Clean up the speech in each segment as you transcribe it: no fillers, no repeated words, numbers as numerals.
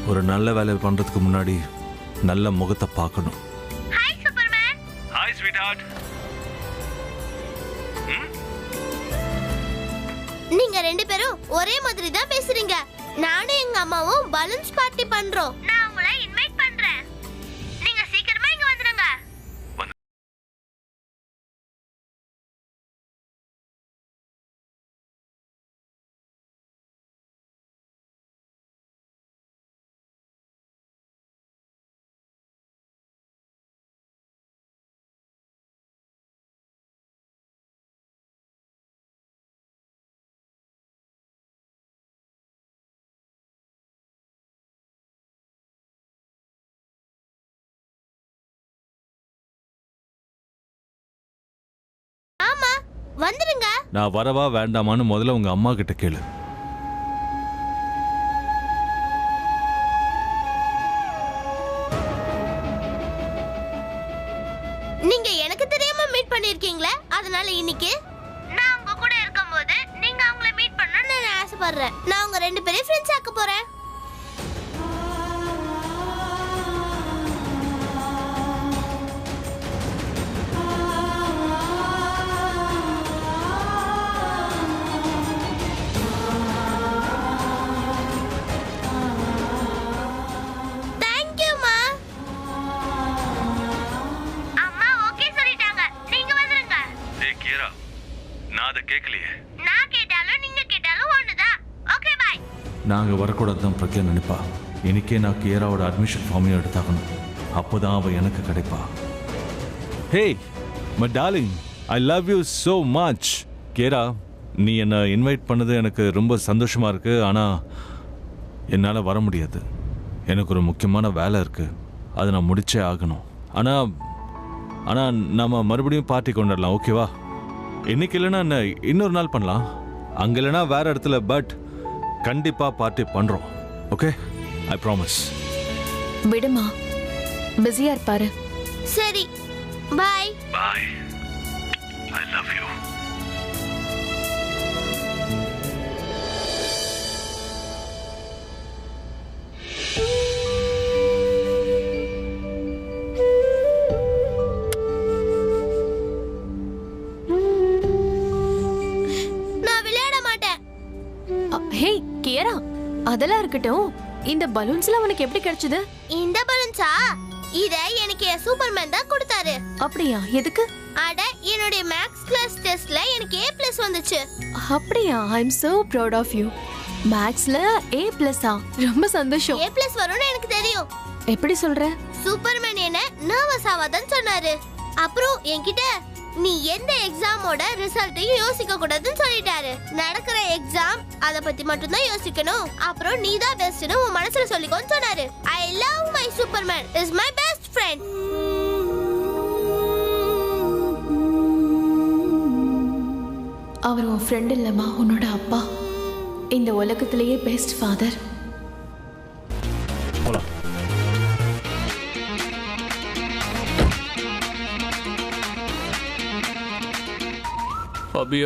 ஒரு நல்ல வேலை பண்றதுக்கு முன்னாடி நல்ல முகத்தை பார்க்கணும். Hi superman. Hi sweetheart. நீங்க ரெண்டு பேரும் ஒரே மாதிரி தான் பேசுறீங்க. நானும் எங்க அம்மாவும் பலூன்ஸ் பார்ட்டி பண்றோம். நான் உங்களை இன்வைட் பண்றேன். நீங்க சீக்கிரமா இங்க வந்துருங்க. ஆமா, வந்துருங்க. நான் வரவா வேண்டாமான்னு முதல்ல உங்க அம்மா கிட்ட கேளு. நீங்க எனக்கு தெரியாம மீட் பண்ணிருக்கீங்களே, அதனால இன்னைக்கு நான் உங்க கூட இருக்கும்போது நீங்க அவங்கள மீட் பண்ணணும்னு நான் ஆசைப்படுறேன். நான் உங்க ரெண்டு பேரையும் ஃப்ரெண்ட்ஸ் ஆக்க போறேன். நாங்கள் வரக்கூடாது தான் பிரக்யா நினைப்பா. இன்னைக்கே நான் கியராவோட அட்மிஷன் ஃபார்மையும் எடுத்தாகணும். அப்போதான் அவள் எனக்கு கிடைப்பா. Hey my darling, I love you so much. Kiara, நீ என்னை இன்வைட் பண்ணது எனக்கு ரொம்ப சந்தோஷமாக இருக்குது. ஆனால் என்னால் வர முடியாது. எனக்கு ஒரு முக்கியமான வேலை இருக்குது, அதை நான் முடிச்சே ஆகணும். ஆனால் நம்ம மறுபடியும் பார்ட்டி கொண்டாடலாம், ஓகேவா? இன்னைக்கு இல்லைன்னா என்ன, இன்னொரு நாள் பண்ணலாம். அங்கே இல்லைன்னா வேற இடத்துல, பட் கண்டிப்பா பார்ட்டி பண்றோம். Okay, I promise. விடுமா, பிஸியா இருப்பாரு. சரி, bye. Bye. I love you. Hey Kiara, அதெல்லாம் இருக்கட்டும். இந்த பலூன்ஸ்லாம் உனக்கு எப்படி கிடைச்சது? இந்த பலூன்ஸா? இத எனக்கு சூப்பர்மேன் தான் கொடுத்தாரு. அப்படியா? எதுக்கு? அட, என்னுடைய மேக்ஸ் கிளாஸ் டெஸ்ட்ல எனக்கு A+ வந்துச்சு. அப்படியா? ஐ அம் so proud of you. மேக்ஸ்ல A+ஆ? ரொம்ப சந்தோஷம். A+ வரும்னு எனக்கு தெரியும். எப்படி சொல்ற? சூப்பர்மேன் என்ன நர்வஸ் ஆவாதன்னு சொன்னாரு. அப்புறம் என்கிட்ட நீ எந்த எக்ஸாமோட ரிசல்ட்டையும் யோசிக்க கூடாதுன்னு சொல்லிட்டாரு. நடக்கிற எக்ஸாம் அத பத்தி மட்டும் தான் யோசிக்கணும். அப்புறம் நீ தான் பெஸ்ட்னு உன் மனசுல சொல்லிக்கோன்னு சொன்னாரு. I love my superman, is my best friend. அவர் உன் ஃப்ரெண்ட் இல்லம்மா, உன்னோட அப்பா. இந்த உலகத்திலேயே பெஸ்ட் ஃபாதர்.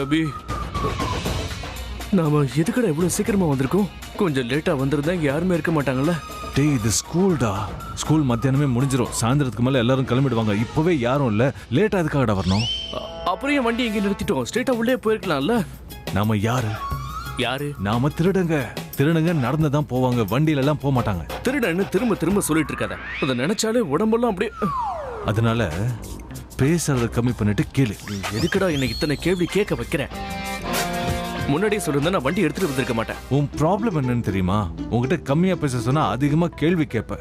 அபி நாம எதுக்கடா இவ்வளவு சீக்கிரமா வந்திருக்கோம்? கொஞ்சம் லேட்டா வந்திருந்தா இங்க யாருமே இருக்க மாட்டாங்கல்ல. டேய், இது ஸ்கூல்டா. ஸ்கூல் மத்தியானமே முடிஞ்சிடும். சாயந்தரத்துக்கு மேல எல்லாரும் கிளம்பிடுவாங்க. இப்பவே யாரும் இல்ல. லேட்டா எதுக்காகடா வரணும்? அப்புறம் ஏன் வண்டி எங்க நிறுத்திட்டோம்? ஸ்ட்ரெயிட்டா உள்ளே போயிருக்கலாம்ல. நாம யாரு? நாம திருடங்க நடந்துதான் போவாங்க, வண்டியில எல்லாம் போக மாட்டாங்க. திருடன்னு திரும்ப திரும்ப சொல்லிட்டு இருக்காத. அதை நினைச்சாலே உடம்பெல்லாம் அப்படியே. அதனால பேசுறத கம்மி பண்ணிட்டு கேளு. எதுக்குடா என்ன இத்தனை கேள்வி கேட்க வைக்கிறேன்? முன்னாடியே சொல்லிருந்தா நான் வண்டி எடுத்துட்டு வந்திருக்க மாட்டேன். உன் ப்ராப்ளம் என்னன்னு தெரியுமா? உங்ககிட்ட கம்மியா பேச சொன்னா அதிகமா கேள்வி கேட்ப.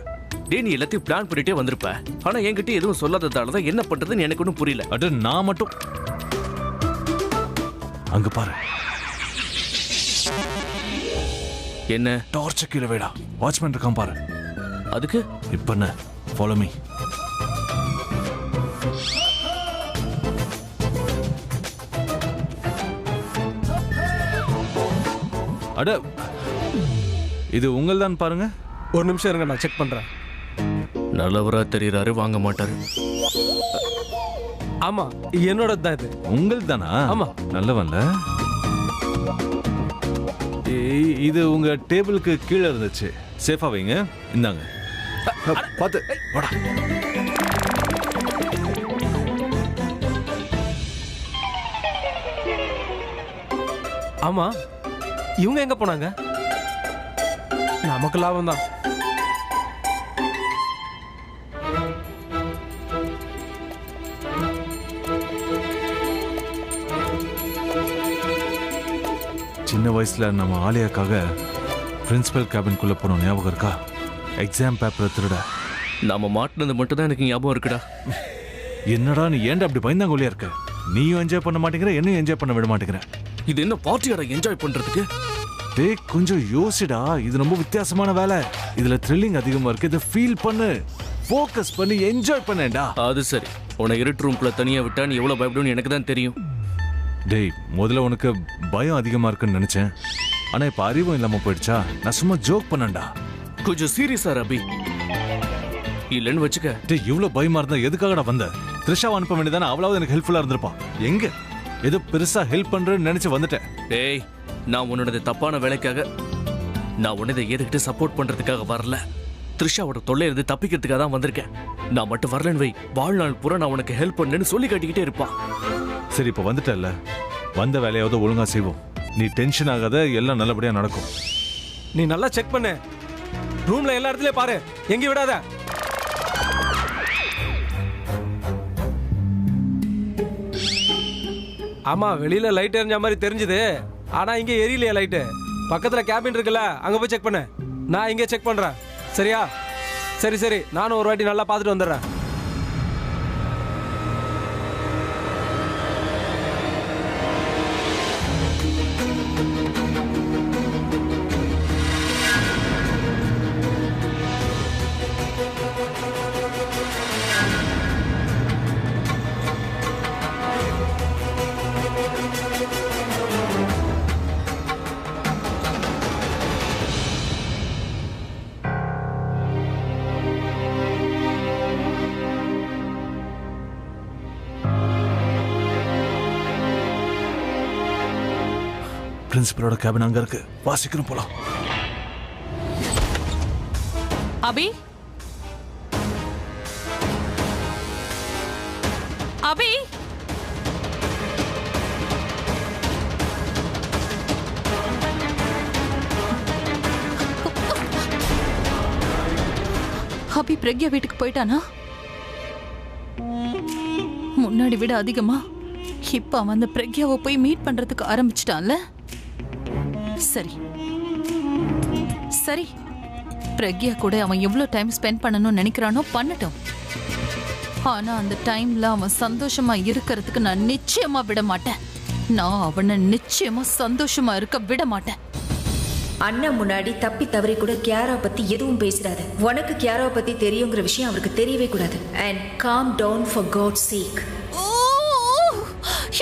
டே, நீ எல்லாத்தையும் பிளான் பண்ணிட்டே வந்திருப்ப. ஆனா என்கிட்ட எதுவும் சொல்லாததாலதான் என்ன பண்றதுன்னு எனக்கு ஒன்றும் புரியல. அட, நான் மட்டும் அங்க பாரு. என்ன? டார்ச் கீழே வைடா. வாட்ச்மேன் இருக்கான் பாரு. அதுக்கு இப்ப என்ன? Follow me. அட, இது உங்கள் தான் பாருங்க. ஒரு நிமிஷம் இருங்க, நான் செக் பண்றேன். நல்லவரா தெரியறாரு, வாங்க மாட்டாரு. ஆமா, என்னோட தான் இது. உங்கள் தானா? ஆமா. நல்லவன்ல. இது உங்க டேபிளுக்கு கீழே இருந்துச்சு. சேஃபா வைங்க. இந்தாங்க. பார்த்து வாடா. ஆமா, இவங்க எங்க போனாங்க? நமக்கு லாபம் தான். சின்ன வயசுல நம்ம ஆலியாக்காக பிரின்சிபல் கேபின்குள்ள போனோம், ஞாபகம் இருக்கா? எக்ஸாம் பேப்பரை திருட. நாம மாட்டினது மட்டும் தான் எனக்கு ஞாபகம் இருக்குடா. என்னடா நீ ஏன்டா அப்படி பயந்தாங்கொல்லியா இருக்க? நீயும் என்ஜாய் பண்ண மாட்டேங்கிற, என்னையும் என்ஜாய் பண்ண விட மாட்டேங்கிற. இது என்ன பார்ட்டியாடா என்ஜாய் பண்றதுக்கு? டேய் கொஞ்சம் யோசிடா, இது ரொம்ப வித்தியாசமான வேலை. இதுல த்ரில்லிங் அதிகமா இருக்கு. இதை ஃபீல் பண்ணு, ஃபோக்கஸ் பண்ணி என்ஜாய் பண்ணேன்டா. அது சரி, உன்னை இருட்டு ரூம்குள்ள தனியா விட்டா நீ எவ்வளவு பயப்படுன்னு எனக்கு தான் தெரியும். டேய் முதல்ல உனக்கு பயம் அதிகமா இருக்குன்னு நினைச்சேன். ஆனா இப்ப அறிவும் இல்லாம போயிடுச்சா? நான் சும்மா ஜோக் பண்ணேன்டா. கொஞ்சம் சீரியஸா ரபி, இல்லன்னு வச்சுக்க. டேய் இவ்வளவு பயமா இருந்தா எதுக்காகடா வந்த? த்ரிஷாவை அனுப்ப வேண்டியதானே, அவளாவது எனக்கு ஹெல்ப்ஃபுல்லா இருந்திருப்பா. எங்க ஏதோ பெருசா ஹெல்ப் பண்றேன்னு நினைச்சு வந்துட்டேன். டேய், நான் உன்னோட தப்பான வேலைக்காக, நான் உன்னதை ஏதுக்கிட்டு சப்போர்ட் பண்றதுக்காக வரல. த்ரிஷாவோட தொல்லை இருந்து தப்பிக்கிறதுக்காக தான் வந்திருக்கேன். நான் மட்டும் வரலன்னு வை, வாழ்நாள் பூரா நான் உனக்கு ஹெல்ப் பண்ணேன்னு சொல்லி காட்டிக்கிட்டே இருப்பான். சரி இப்ப வந்துட்டல்ல, வந்த வேலையாவது ஒழுங்கா செய்வோம். நீ டென்ஷன் ஆகாத, எல்லாம் நல்லபடியா நடக்கும். நீ நல்லா செக் பண்ணு. ரூம்ல எல்லா இடத்துலயும் பாரு, எங்கேயும் விடாத. ஆமா, வெளியில லைட் எரிஞ்ச மாதிரி தெரிஞ்சது. ஆனா இங்க எரியலையா லைட்டு? பக்கத்துல கேபின் இருக்குல்ல, அங்க போய் செக் பண்ணு. நான் இங்க செக் பண்றேன், சரியா? சரி சரி, நானும் ஒரு வாட்டி நல்லா பார்த்துட்டு வந்துடுறேன். பிரின்சிபலோட கேபின் அங்க இருக்கு, வாசிக்கணும் போலாம். அபி, அபி, அபி பிரக்யா வீட்டுக்கு போயிட்டானா? முன்னாடி விட அதிகமா இப்ப அவன் அந்த பிரக்யாவை போய் மீட் பண்றதுக்கு ஆரம்பிச்சிட்டான்ல. சரி சரி, பிரக்யா கூட அவன் எவ்வளவு டைம் ஸ்பெண்ட் பண்ணணும்னு நினைக்கிறானோ பண்ணட்டும். ஆனா அந்த டைம்ல அவன் சந்தோஷமா இருக்கிறதுக்கு நான் நிச்சயமா விட மாட்டேன். நான் அவனை நிச்சயமா சந்தோஷமா இருக்க விட மாட்டேன். அண்ணன் முன்னாடி தப்பி தவறி கூட கியாரா பத்தி எதுவும் பேசிடாத. உனக்கு கியாரா பத்தி தெரியுங்கிற விஷயம் அவருக்கு தெரியவே கூடாது. And calm down for god's sake.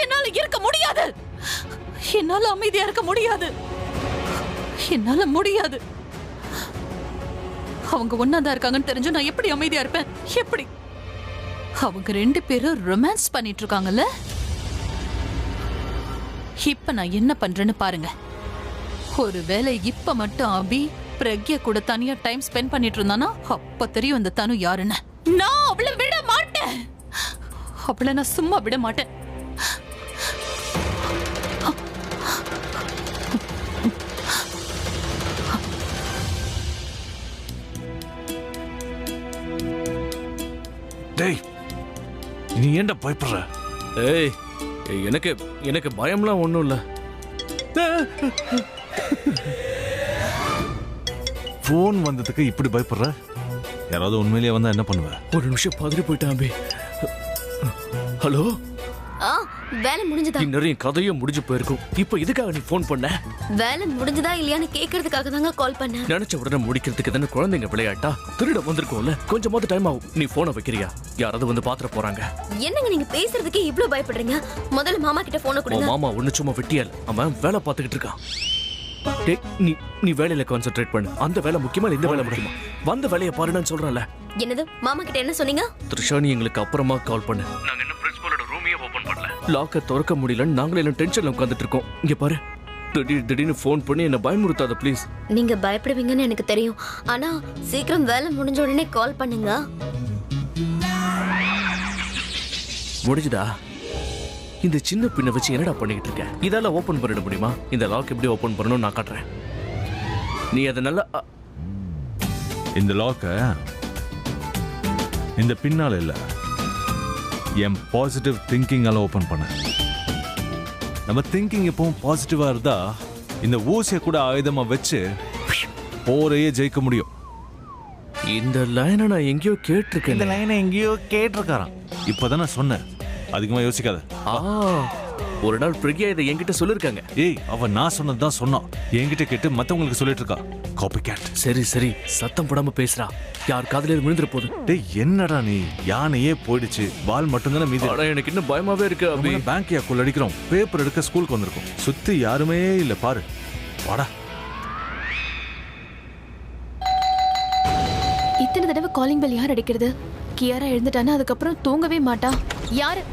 என்னால இருக்க முடியாது, என்னால அமைதியா இருக்க முடியாது, என்னால முடியாது. அவங்க ஒன்னாதான் இருக்காங்கன்னு தெரிஞ்சு நான் எப்படி அமைதியா இருப்பேன்? எப்படி? அவங்க ரெண்டு பேரும் ரொமான்ஸ் பண்ணிட்டு இருக்காங்கல்ல. இப்ப நான் என்ன பண்றேன்னு பாருங்க. ஒருவேளை இப்ப மட்டும் அபி பிரக்யா கூட தனியா டைம் ஸ்பெண்ட் பண்ணிட்டு இருந்தானா அப்ப தெரியும் இந்த தனு யாருன்னு. நான் அவளை விட மாட்டேன், அவளை நான் சும்மா விட மாட்டேன். டேய் நீ ஏன்டா பயப்படுற? ஏய், எனக்கு எனக்கு பயம்லாம் ஒண்ணும் இல்ல. போன் வந்ததுக்கு இப்படி பயப்படுற? யாராவது உண்மையிலேயே வந்தா என்ன பண்ணுவ? ஒரு நிமிஷம் பதறி போயிட்டான் அபி. ஹலோ, வேலை முடிஞ்சதா? இன்னும் கதையும் முடிஞ்சு போயிருக்கும். இப்ப இதுக்காக நீ போன் பண்ண? வேலை முடிஞ்சதா இல்லையான்னு கேக்குறதுக்காக தாங்க கால் பண்ணேன். நினைச்ச உடனே முடிக்கிறதுக்கு தானே குழந்தைங்க விளையாட்டா? திருட வந்திருக்கோம்ல, கொஞ்சமாவது டைம் ஆகும். நீ போனை வைக்கிறியா? யாராவது வந்து பாத்துற போறாங்க. என்னங்க நீங்க பேசுறதுக்கே இவ்ளோ பயப்படுறீங்க? முதல்ல மாமா கிட்ட போன கொடுங்க. மாமா ஒண்ணு சும்மா வெட்டியால், அவன் வேலை பார்த்துக்கிட்டு இருக்கான். டேய், நீ வேலையில கான்சென்ட்ரேட் பண்ணு. அந்த வேலை முக்கியமா இல்ல இந்த வேலை முக்கியமா? வந்த வேலையை பாருன்னு சொல்றேன்ல. என்னது? மாமா கிட்ட என்ன சொன்னீங்க? த்ரிஷா, நீ எங்களுக்கு அப்புறமா கால் பண்ணு. நாங்க இன்னும் பிரின்சிபலோட ரூமையே ஓபன் பண்ணல. லாக்கை திறக்க முடியலன்னு நாங்களே எல்லாம் டென்ஷன்ல உட்கார்ந்துட்டு இருக்கோம். இங்க பாரு, திடீர்னு ஃபோன் பண்ணி என்ன பயமுறுத்தாத ப்ளீஸ். நீங்க பயப்படுவீங்கன்னு எனக்கு தெரியும். ஆனா சீக்கிரம் வேலை முடிஞ்ச உடனே கால் பண்ணுங்க. முடிஞ்சுதா? இந்த சின்ன பின்ன வச்சு என்னடா பண்ணிக்கிட்டு இருக்க? இதெல்லாம் ஓபன் பண்ணிட முடியுமா? இந்த லாக் எப்படி ஓபன் பண்ணணும் நான் காட்டுறேன். நீ அதை நல்லா இந்த லாக்க இந்த பின்னால இல்ல, என் பாசிட்டிவ் திங்கிங்கால ஓபன் பண்ண. நம்ம திங்கிங் எப்பவும் பாசிட்டிவா இருந்தா இந்த ஊசியை கூட ஆயுதமா வச்சு போரையே ஜெயிக்க முடியும். இந்த லைனை நான் எங்கேயோ கேட்டிருக்கேன். இந்த லைனை எங்கேயோ கேட்டிருக்காராம். இப்பதான் நான் சொன்னேன், அதிகமா யோசிக்காத. ஒரு நாள் பிரியா இதை என்கிட்ட சொல்லிருக்காங்க. ஏய், அவ நான் சொன்னதுதான் சொன்னான், என்கிட்ட கேட்டு மத்தவங்களுக்கு சொல்லிட்டு இருக்கா. Copycat. சரி சரி, சத்தம் போடாம பேசுறா, யார் காதுல விழுந்துற போது. டேய், என்னடா நீ? யானையே போயிடுச்சு, வால் மட்டும் தானே மீதி. ஆனா எனக்கு இன்னும் பயமாவே இருக்கு. அப்படி பேங்க் யாக்குள்ள அடிக்கிறோம், பேப்பர் எடுக்க ஸ்கூலுக்கு வந்திருக்கோம், சுத்தி யாருமே இல்ல பாரு. வாடா. இத்தனை தடவை காலிங் பெல் யார் அடிக்கிறது? கியாரா எழுந்துட்டானா அதுக்கப்புறம் தூங்கவே மாட்டா. யாரு?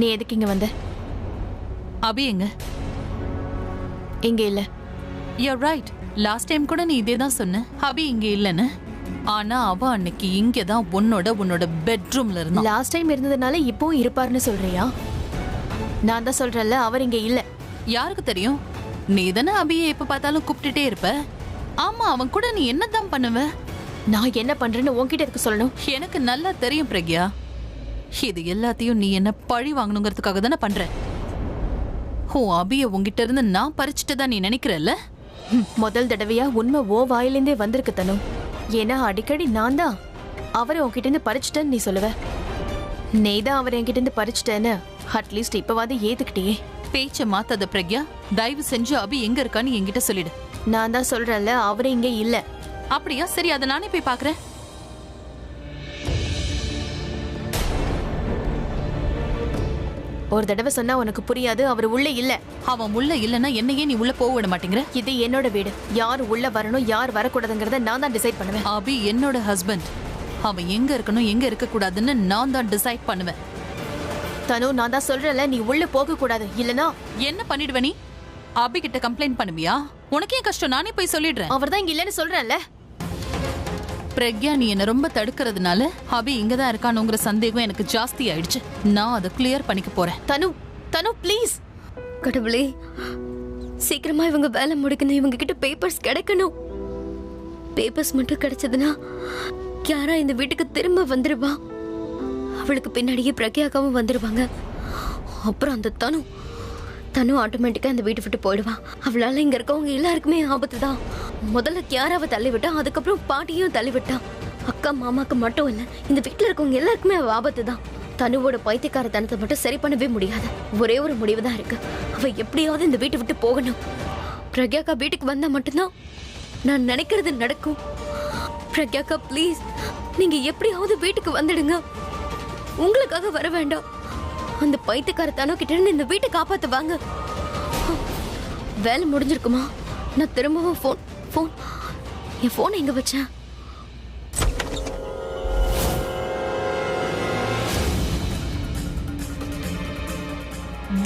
நீ எதுக்கு இங்க வந்த? அபி எங்க? இங்க இல்ல. யூ ரைட், லாஸ்ட் டைம் கூட நீ இதே தான் சொன்ன, அபி இங்க இல்லன்னு. ஆனா அவ அன்னைக்கு இங்க தான் உன்னோட பெட்ரூம்ல இருந்தா. லாஸ்ட் டைம் இருந்ததுனால இப்போ இருப்பாருன்னு சொல்றியா? நான் தான் சொல்றேன்ல, அவர் இங்க இல்ல. யாருக்கு தெரியும்? நீ தானே அபியை எப்ப பார்த்தாலும் கூப்பிட்டுட்டே இருப்ப. ஆமா, அவன் கூட நீ என்னதான் பண்ணுவ? நான் என்ன பண்றேன்னு உன்கிட்ட எதுக்கு சொல்லணும்? எனக்கு நல்லா தெரியும் பிரக்யா. இது எல்லாத்தையும் நீ என்ன பழி வாங்கணுங்கிறதுக்காக தானே பண்ற. ஓ, அபிய உங்ககிட்ட இருந்து நான் பறிச்சுட்டு தான் நீ நினைக்கிறல்ல? முதல் தடவையா உண்மை ஓ வாயிலேந்தே வந்திருக்கு தனு. ஏன்னா அடிக்கடி நான் தான் அவரை உன்கிட்ட இருந்து பறிச்சுட்டேன்னு நீ சொல்லுவ. நீ தான் அவரை என்கிட்ட இருந்து பறிச்சுட்டேன்னு அட்லீஸ்ட் இப்பவாது ஏத்துக்கிட்டியே. பேச்ச மாத்தாத பிரக்யா. தயவு செஞ்சு அபி எங்க இருக்கான்னு என்கிட்ட சொல்லிடு. நான் தான் சொல்றேன்ல, அவரே இங்க இல்ல. அப்படியா? சரி, அதை நானே போய் பாக்குறேன். ஒரு தடவை சொன்னா உனக்கு புரியாது, அவர் உள்ள இல்ல. அவன் உள்ள இல்லன்னா என்னையே நீ உள்ள போக விட மாட்டேங்கிற. இது என்னோட வீடு, யார் உள்ள வரணும் யார் வரக்கூடாதுங்கிறத நான் தான் டிசைட் பண்ணுவேன். அபி என்னோட ஹஸ்பண்ட். அவன் எங்க இருக்கணும் எங்க இருக்க கூடாதுன்னு நான் தான் டிசைட் பண்ணுவேன். தனு, நான் தான் சொல்றேன்ல, நீ உள்ள போக கூடாது. இல்லனா என்ன பண்ணிடுவ நீ? அபி கிட்ட கம்ப்ளைண்ட் பண்ணுவியா? உனக்கே கஷ்டம், நானே போய் சொல்லிடுறேன். அவர் தான் இங்க இல்லன்னு சொல்றேன்ல. பிரக்யா, நீ என்ன ரொம்ப தடுக்கிறதுனால அபி இங்கதான் இருக்கானுங்கிற சந்தேகம் எனக்கு ஜாஸ்தி ஆயிடுச்சு. நான் அதை கிளியர் பண்ணிக்க போறேன். தனு, தனு ப்ளீஸ். கடவுளே, சீக்கிரமா இவங்க வேலை முடிக்கணும். இவங்க கிட்ட பேப்பர்ஸ் கிடைக்கணும். பேப்பர்ஸ் மட்டும் கிடைச்சதுன்னா யாரா இந்த வீட்டுக்கு திரும்ப வந்துருவா. அவளுக்கு பின்னாடியே பிரக்யாக்காவும் வந்துருவாங்க. அப்புறம் அந்த தனு ஆட்டோமேட்டிக்கா இந்த வீட்டை விட்டு போயிடுவா. அவளால இங்க இருக்கவங்க எல்லாருக்குமே ஆபத்து தான். முதல்ல கியாராவை தள்ளி விட்டா, அதுக்கப்புறம் பாட்டியும் தள்ளி விட்டா. அக்கா மாமாக்கு மட்டும் இல்ல, இந்த வீட்டுல இருக்கவங்க எல்லாருக்குமே அவ ஆபத்து தான். தனுவோட பைத்தியக்காரத்தனத்தை மட்டும் சரி பண்ணவே முடியாது. ஒரே ஒரு முடிவு தான் இருக்கு. அவ எப்படியாவது இந்த வீட்டை விட்டு போகணும். பிரக்யாக்கா வீட்டுக்கு வந்தா மட்டும்தான் நான் நினைக்கிறது நடக்கும். பிரக்யாக்கா ப்ளீஸ், நீங்க எப்படியாவது வீட்டுக்கு வந்துடுங்க. உங்களுக்காக வர வேண்டாம். அந்த பைத்தியக்கார தனு கிட்ட இருந்து இந்த வீட்டை காப்பாத்து வாங்க. வேலை முடிஞ்சிருக்குமா? நான் திரும்பவும் என் போன் எங்க வச்சேன்?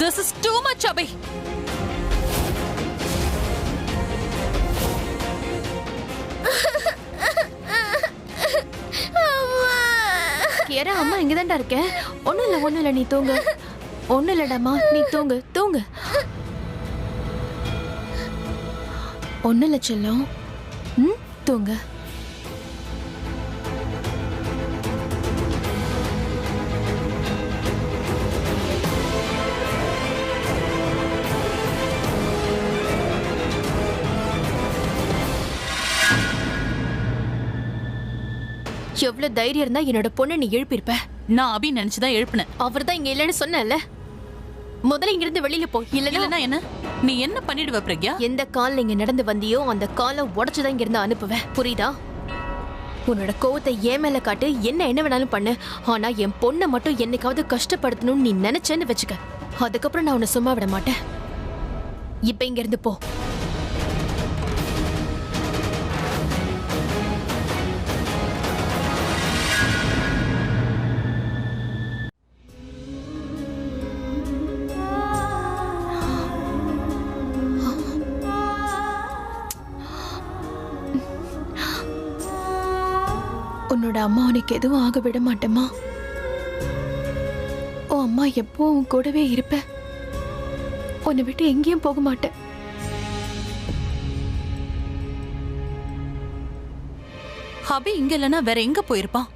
This is too much, Abhi. Kiara, அம்மா இங்கதான்டா இருக்கேன். ஒண்ணும் இல்ல, நீ தூங்கு. ஒண்ணும் இல்லடாமா, நீ தூங்கு. ஒண்ணும் இல்ல செல்லம். தூங்கு. எவ்வளவு தைரியம் இருந்தா என்னோட பொண்ணை நீ எழுப்பியிருப்ப. நான் அபி நினைச்சுதான் எழுப்பினேன். அவர் தான் இங்க இல்லன்னு சொன்னல. முதல்ல இங்க இருந்து வெளியில போ. இல்லன்னா என்ன? நீ என்ன பண்ணிடுவ பிரக்யா? எந்த கால்ல இங்க நடந்து வந்தியோ அந்த காலை உடைச்சுதான் இங்க இருந்து அனுப்புவேன். புரியுதா? உன்னோட கோவத்தை என் மேல காட்டு, என்ன வேணாலும் பண்ணு. ஆனா என் பொண்ணை மட்டும் என்னைக்காவது கஷ்டப்படுத்தணும்னு நீ நினைச்சேன்னு வச்சுக்க, அதுக்கப்புறம் நான் உன்னை சும்மா விட மாட்டேன். இப்ப இங்க இருந்து போ. உன்னோட அம்மா உனக்கு எதுவும் ஆக விட மாட்டேம்மா. உன் அம்மா எப்பவும் உன் கூடவே இருப்ப. உன்னை விட்டு எங்கேயும் போக மாட்டேன். அபி இங்க இல்லைன்னா வேற எங்க போயிருப்பான்?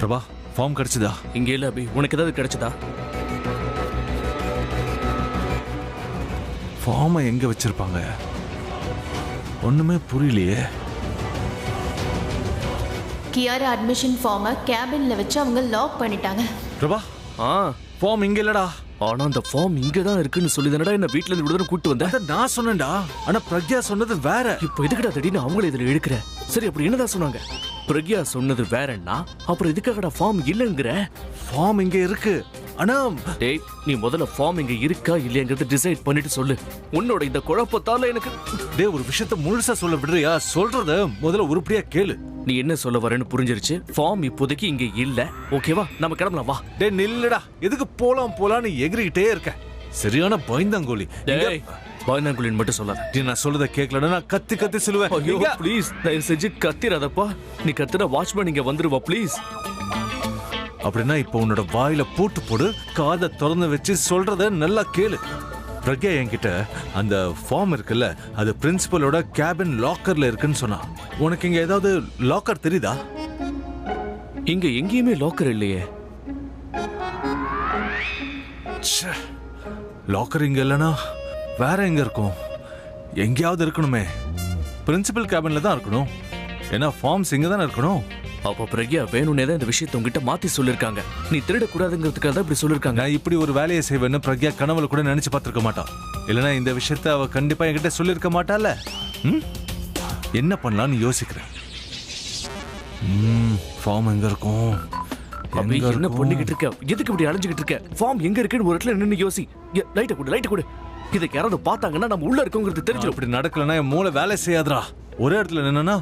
பிரபா, ஃபார்ம் கிடைச்சதா? இங்க இல்ல அபி, உனக்கு ஏதாவது கிடைச்சதா? ஃபார்மை எங்க வச்சிருப்பாங்க? ஒண்ணுமே புரியலையே. கியாரா அட்மிஷன் ஃபார்மை கேபின்ல வச்சு அவங்க லாக் பண்ணிட்டாங்க. பிரபா, ஆ, ஃபார்ம் இங்க இல்லடா. ஆனா அந்த ஃபார்ம் இங்க தான் இருக்குன்னு சொல்லி தானடா என்ன வீட்ல இருந்து விடுதலை கூட்டு வந்தேன். அத நான் சொன்னேன்டா. ஆனா பிரக்யா சொன்னது வேற. இப்போ எதுக்குடா திடீர்னு அவங்கள இதுல இழுக்கிற? சரி, அப்படி என்னதான் சொன்னாங்க? பிரக்யா சொன்னது வேறன்னா அப்புறம் எதுக்காகடா ஃபார்ம் இல்லைங்கிற? ஃபார்ம் இங்க இருக்கு. ஆனா டேய், நீ முதல்ல ஃபார்ம் இங்க இருக்கா இல்லையாங்கிறத டிசைட் பண்ணிட்டு சொல்லு. உன்னோட இந்த குழப்பத்தால எனக்கு டேய், ஒரு விஷயத்த முழுசா சொல்ல விடுறியா? சொல்றத முதல்ல உருப்படியா கேளு. நீ என்ன சொல்ல வரேன்னு புரிஞ்சிருச்சு. ஃபார்ம் இப்போதைக்கு இங்க இல்ல, ஓகேவா? நம்ம கிளம்பலாம், வா. டேய் நில்லுடா. எதுக்கு போலாம்னு எகிரிக்கிட்டே இருக்க? சரியான பயந்தாங்கோலி. டேய், பயந்தாங்குழின்னு மட்டும் சொல்லாத. நீ நான் சொல்றத கேட்கலன்னா நான் கத்தி கத்தி சொல்லுவேன். ஐயோ ப்ளீஸ், தயவு செஞ்சு கத்திராதப்பா. நீ கத்துற வாட்ச்மேன் இங்க வந்துருவா ப்ளீஸ். அப்படின்னா இப்போ உன்னோட வாயில போட்டு போடு, காதை திறந்து வச்சு சொல்றத நல்லா கேளு. பிரக்யா என்கிட்ட அந்த ஃபார்ம் இருக்குல்ல, அது பிரின்சிபலோட கேபின் லாக்கர்ல இருக்குன்னு சொன்னா. உனக்கு இங்க ஏதாவது லாக்கர் தெரியுதா? இங்க எங்கேயுமே லாக்கர் இல்லையே. லாக்கர் இங்க இல்லைன்னா வேற எங்க இருக்கும்? எங்கேயாவது இருக்கணுமே. பிரின்சிபல் கேபின்ல தான் இருக்கணும். ஏன்னா ஃபார்ம்ஸ் இங்க தானே இருக்கணும். அப்ப பிரக்யா வேணும்னே தான் இந்த விஷயத்தை உங்ககிட்ட மாத்தி சொல்லிருக்காங்க. நீ திருடக்கூடாதுங்கிறதுக்காக தான் இப்படி சொல்லிருக்காங்க. நான் இப்படி ஒரு வேலையை செய்வேன்னு பிரக்யா கனவுல கூட நினைச்சு பார்த்திருக்க மாட்டான். இல்லைன்னா இந்த விஷயத்த அவ கண்டிப்பா என்கிட்ட சொல்லியிருக்க மாட்டால. என்ன பண்ணலாம்னு யோசிக்கிறேன். ஃபார்ம் எங்க இருக்கும்? அபி, என்ன பண்ணிக்கிட்டு இருக்க? எதுக்கு இப்படி அலைஞ்சுக்கிட்டு இருக்க? ஃபார்ம் எங்க இருக்குன்னு ஒரு இடத்துல நின்னு யோசி. லைட்ட கொடு. இதுக்கு யாராவது பார்த்தாங்கன்னா நம்ம உள்ள இருக்கோங்கிறது தெரிஞ்சிடும். இப்படி நடக்கலன்னா என் மூளை வேலை செய்யாதுடா. ஒரே இடத்துல நின்னா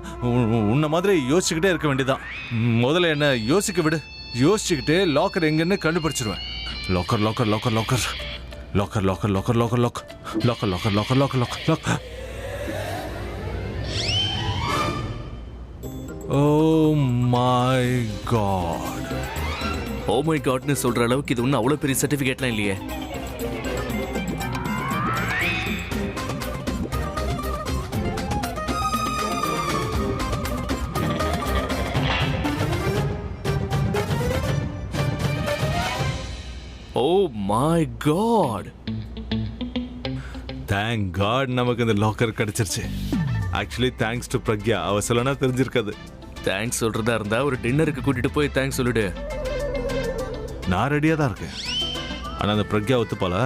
உன்ன மாதிரி யோசிச்சுக்கிட்டே இருக்க வேண்டியதான். முதல்ல என்ன யோசிக்க விடு. யோசிச்சுக்கிட்டே லாக்கர் எங்கன்னு கண்டுபிடிச்சிருவேன். Locker locker locker locker locker locker locker locker locker locker locker locker locker locker. Oh my god. Oh my காட்னு சொல்ற அளவுக்கு இது ஒன்றும் அவ்வளோ பெரிய சர்டிஃபிகேட்லாம் இல்லையே. Oh my god. Thank god நமக்கு இந்த லாக்கர் கிடைச்சிருச்சு. Actually thanks to Pragya. அவ சொல்லனா தெரிஞ்சிருக்காது. தேங்க்ஸ் சொல்றதா இருந்தா ஒரு டின்னருக்கு கூட்டிட்டு போய் தேங்க்ஸ் சொல்லிடு. நான் ரெடியா தான் இருக்கேன். ஆனா அந்த பிரக்யா ஒத்துப்பாளா?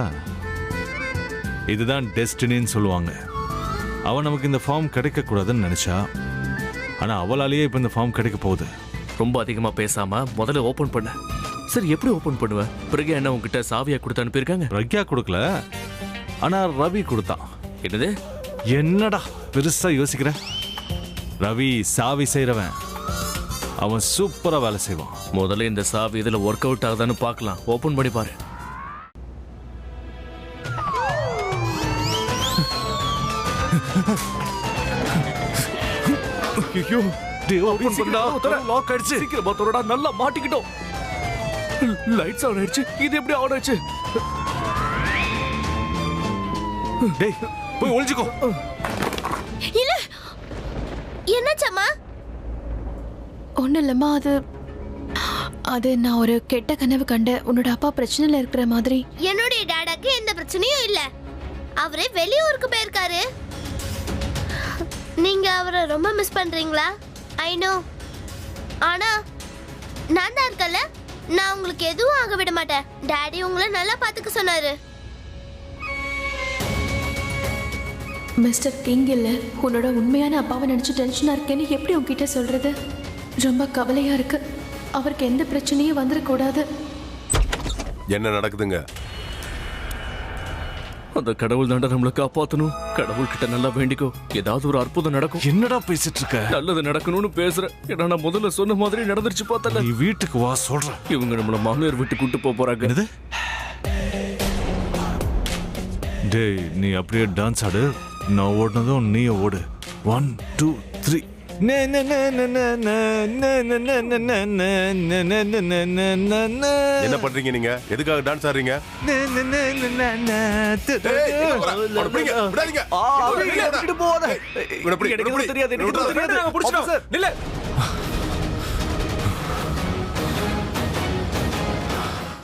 இதுதான் டெஸ்டினின்னு சொல்லுவாங்க. அவன் நமக்கு இந்த ஃபார்ம் கிடைக்க கூடாதுன்னு நினைச்சா, ஆனா அவளாலேயே இப்ப இந்த ஃபார்ம் கிடைக்க போகுது. ரொம்ப அதிகமா பேசாம முதல்ல ஓபன் பண்ண. சரி, எப்படி ஓபன் பண்ணுவ? பிரக்யா என்ன உங்ககிட்ட சாவியா கொடுத்து அனுப்பியிருக்காங்க? பிரக்யா கொடுக்கல, ஆனா ரவி கொடுத்தான். என்னது? என்னடா பெருசா யோசிக்கிற? ரவி சாவி செய்றவன். அவன் சூப்பரா வேலை செய்வான். முதல்ல இந்த சாவி இதுல ஒர்க் அவுட் ஆகுதான்னு பார்க்கலாம். ஓபன் பண்ணி பாரு. ஐயோ, டேய் ஓபன் பண்ணா. லாக் ஆயிடுச்சு. சீக்கிரமா தரடா, நல்லா மாட்டிக்கிட்டோம். லைட்ஸ் ஆன் ஆயிடுச்சு. இது எப்படி ஆன் ஆயிடுச்சு? டேய் போய் ஒளிஞ்சுக்கோ. இல்ல, என்னாச்சம்மா? ஒன்றும் இல்லைம்மா, அது நான் ஒரு கெட்ட கனவு கண்டேன். உன்னோட அப்பா பிரச்சனையில் இருக்கிற மாதிரி. என்னுடைய டாடாக்கு எந்த பிரச்சனையும் இல்ல. அவரே வெளியூருக்கு போயிருக்காரு. நீங்க அவரை ரொம்ப மிஸ் பண்றீங்களா? I know. ஆனா நான் தான் இருக்கல. நான் உங்களுக்கு எதுவும் ஆக விட மாட்டேன். டாடி உங்களை நல்லா பாத்துக்க சொன்னாரு. மிஸ்டர் கிங் இல்லை, உன்னோட உண்மையான அப்பாவை நினச்சி டென்ஷனாக இருக்கேன்னு எப்படி உங்ககிட்ட சொல்கிறது? ரொம்ப கவலையாக இருக்கு. அவருக்கு எந்த பிரச்சனையும் வந்துடக்கூடாது. என்ன நடக்குதுங்க? அந்த கடவுள் தாண்டா நம்மளை காப்பாத்தணும். கடவுள் கிட்ட நல்லா வேண்டிக்கோ, ஏதாவது ஒரு அற்புதம் நடக்கும். என்னடா பேசிட்டு இருக்க? நல்லது நடக்கணும்னு பேசுறேன். ஏன்னா நான் முதல்ல சொன்ன மாதிரி நடந்துருச்சு. பார்த்தல, நீ வீட்டுக்கு வா சொல்ற. இவங்க நம்மள மாமியார் விட்டு கூட்டு போறாங்க. என்னது? டேய் நீ அப்படியே டான்ஸ் ஆடு, நான் ஓடுனதும் நீ ஓடு. 1 2 3. என்ன பண்றீங்க நீங்க? எதுக்காக டான்ஸ் ஆடுறீங்க? தெரியாது.